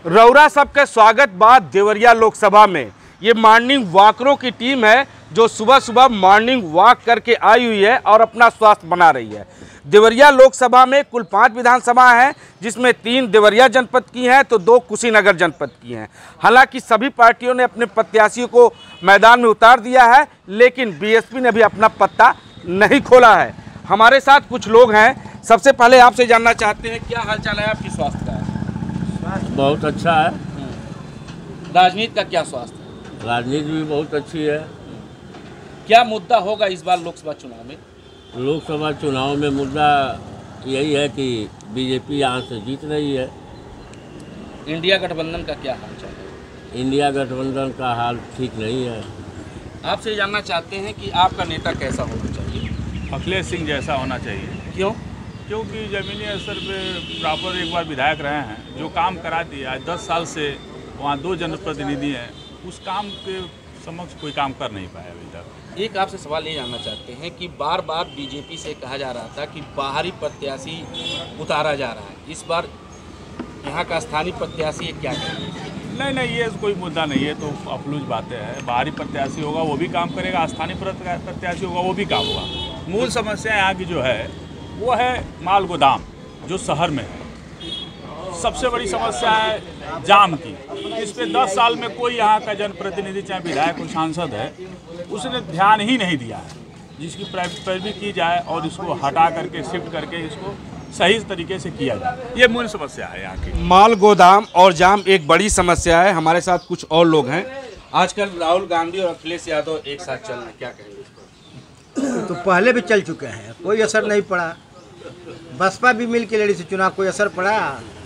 रौरा सबके स्वागत बाद देवरिया लोकसभा में। ये मॉर्निंग वॉकरों की टीम है जो सुबह सुबह मॉर्निंग वॉक करके आई हुई है और अपना स्वास्थ्य बना रही है। देवरिया लोकसभा में कुल 5 विधानसभा हैं, जिसमें 3 देवरिया जनपद की हैं तो 2 कुशीनगर जनपद की हैं। हालांकि सभी पार्टियों ने अपने प्रत्याशियों को मैदान में उतार दिया है, लेकिन बीएसपी ने भी अपना पत्ता नहीं खोला है। हमारे साथ कुछ लोग हैं। सबसे पहले आपसे जानना चाहते हैं, क्या हालचाल है आपकी स्वास्थ्य का? बहुत अच्छा है। राजनीति का क्या स्वास्थ्य है? राजनीति भी बहुत अच्छी है। क्या मुद्दा होगा इस बार लोकसभा चुनाव में? लोकसभा चुनाव में मुद्दा यही है कि बीजेपी यहाँ से जीत रही है। इंडिया गठबंधन का क्या हालचाल है? इंडिया गठबंधन का हाल ठीक नहीं है। आपसे जानना चाहते हैं कि आपका नेता कैसा होना चाहिए? अखिलेश सिंह जैसा होना चाहिए। क्यों? क्योंकि ज़मीनी स्तर पे प्रॉपर एक बार विधायक रहे हैं, जो काम करा दिया आज 10 साल से वहाँ 2 जनप्रतिनिधि हैं, उस काम के समक्ष कोई काम कर नहीं पाया अभी तक। एक आपसे सवाल ये जानना चाहते हैं कि बार बार बीजेपी से कहा जा रहा था कि बाहरी प्रत्याशी उतारा जा रहा है, इस बार यहाँ का स्थानीय प्रत्याशी क्या करेंगे? नहीं, ये कोई मुद्दा नहीं है, तो अफलूज बातें हैं। बाहरी प्रत्याशी होगा वो भी काम करेगा, स्थानीय प्रत्याशी होगा वो भी काम होगा। मूल समस्या यहाँ की जो है वो है माल गोदाम, जो शहर में है। सबसे बड़ी समस्या है जाम की। इस पे 10 साल में कोई यहाँ का जनप्रतिनिधि, चाहे विधायक और सांसद है, उसने ध्यान ही नहीं दिया है, जिसकी पैरवी की जाए और इसको हटा करके शिफ्ट करके इसको सही तरीके से किया जाए। ये मूल समस्या है यहाँ की। माल गोदाम और जाम एक बड़ी समस्या है। हमारे साथ कुछ और लोग हैं। आजकल राहुल गांधी और अखिलेश यादव एक साथ चल रहे हैं, क्या कहेंगे इस पर? तो पहले भी चल चुके हैं, कोई असर नहीं पड़ा। बसपा भी मिल के लड़ी से चुनाव, कोई असर पड़ा?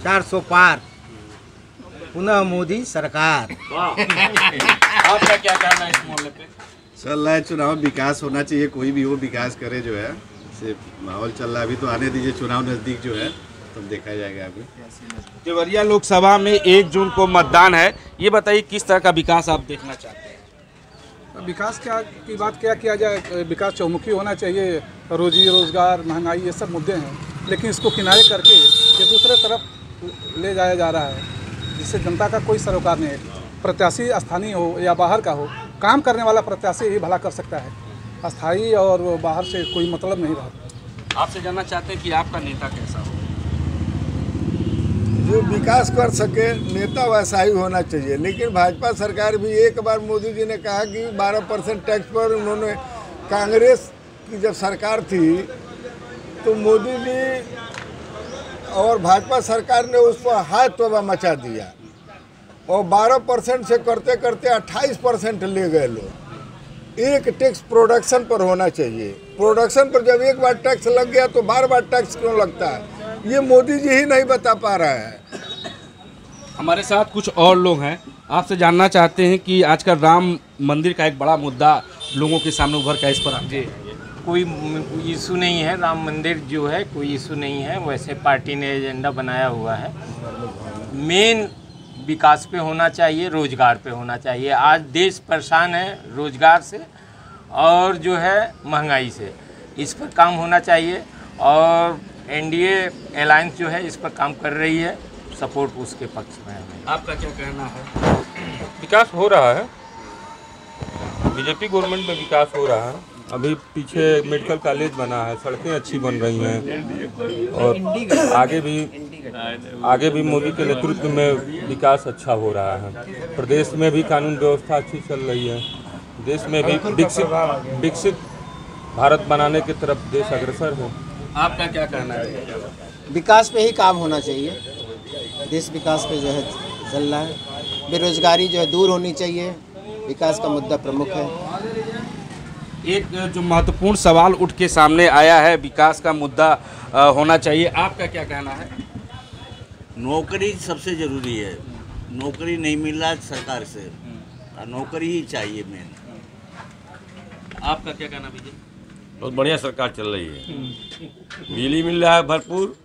400 पार, पुनः मोदी सरकार। आपका क्या कहना है इस मामले पे? चल रहा है चुनाव, विकास होना चाहिए, कोई भी हो विकास करे जो है। से माहौल चल रहा है, अभी तो आने दीजिए, चुनाव नज़दीक जो है तब देखा जाएगा। अभी देवरिया लोकसभा में 1 जून को मतदान है। ये बताइए किस तरह का विकास आप देखना चाहते हैं? विकास की बात क्या किया जाए? विकास चौमुखी होना चाहिए। रोजी रोजगार, महंगाई, ये सब मुद्दे हैं, लेकिन इसको किनारे करके ये दूसरे तरफ ले जाया जा रहा है, जिससे जनता का कोई सरोकार नहीं है। प्रत्याशी स्थानीय हो या बाहर का हो, काम करने वाला प्रत्याशी ही भला कर सकता है। अस्थायी और बाहर से कोई मतलब नहीं रहा। आपसे जानना चाहते हैं कि आपका नेता कैसा हो? जो विकास कर सके, नेता वैसा ही होना चाहिए। लेकिन भाजपा सरकार भी, एक बार मोदी जी ने कहा कि 12% टैक्स पर, उन्होंने कांग्रेस की जब सरकार थी तो मोदी जी और भाजपा सरकार ने उस पर हाथ तोबा मचा दिया और 12% से करते करते 28% ले गए लोग। एक टैक्स प्रोडक्शन पर होना चाहिए। प्रोडक्शन पर जब एक बार टैक्स लग गया तो बार बार टैक्स क्यों लगता है, ये मोदी जी ही नहीं बता पा रहा है। हमारे साथ कुछ और लोग हैं। आपसे जानना चाहते हैं कि आजकल राम मंदिर का एक बड़ा मुद्दा लोगों के सामने उभर का, इस पर जी कोई इशू नहीं है। राम मंदिर जो है कोई इशू नहीं है। वैसे पार्टी ने एजेंडा बनाया हुआ है। मेन विकास पे होना चाहिए, रोजगार पे होना चाहिए। आज देश परेशान है रोजगार से और जो है महंगाई से, इस पर काम होना चाहिए। और एनडीए अलायंस जो है इस पर काम कर रही है, सपोर्ट उसके पक्ष में है। आपका क्या कहना है? विकास हो रहा है, बीजेपी गवर्नमेंट में विकास हो रहा है। अभी पीछे मेडिकल कॉलेज बना है, सड़कें अच्छी बन रही हैं और आगे भी मोदी के नेतृत्व में विकास अच्छा हो रहा है। प्रदेश में भी कानून व्यवस्था अच्छी चल रही है। देश में भी विकसित भारत बनाने की तरफ देश अग्रसर है। आपका क्या कहना है? विकास पे ही काम होना चाहिए। देश विकास पे जो है चल रहा है। बेरोजगारी जो है दूर होनी चाहिए, विकास का मुद्दा प्रमुख है। एक जो महत्वपूर्ण सवाल उठ के सामने आया है, विकास का मुद्दा होना चाहिए। आपका क्या कहना है? नौकरी सबसे ज़रूरी है। नौकरी नहीं मिल रहा सरकार से, नौकरी ही चाहिए मेन। आपका क्या कहना विजय? बहुत बढ़िया सरकार चल रही है। बिजली मिल रहा है भरपूर,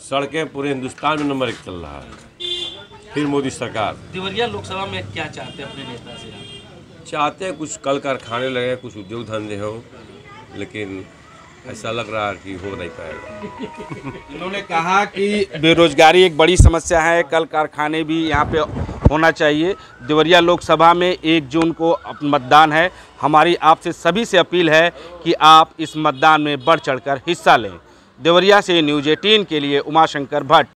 सड़कें पूरे हिंदुस्तान में नंबर 1 चल रहा है। फिर मोदी सरकार। देवरिया लोकसभा में क्या चाहते हैं अपने नेता से आप? चाहते हैं कुछ कल कारखाने लगे, कुछ उद्योग धंधे हो, लेकिन ऐसा लग रहा है कि हो नहीं पाएगा। इन्होंने कहा कि बेरोजगारी एक बड़ी समस्या है, कल कारखाने भी यहाँ पे होना चाहिए। देवरिया लोकसभा में 1 जून को मतदान है। हमारी आपसे सभी से अपील है कि आप इस मतदान में बढ़ चढ़कर हिस्सा लें। देवरिया से न्यूज़ 18 के लिए उमाशंकर भट्ट।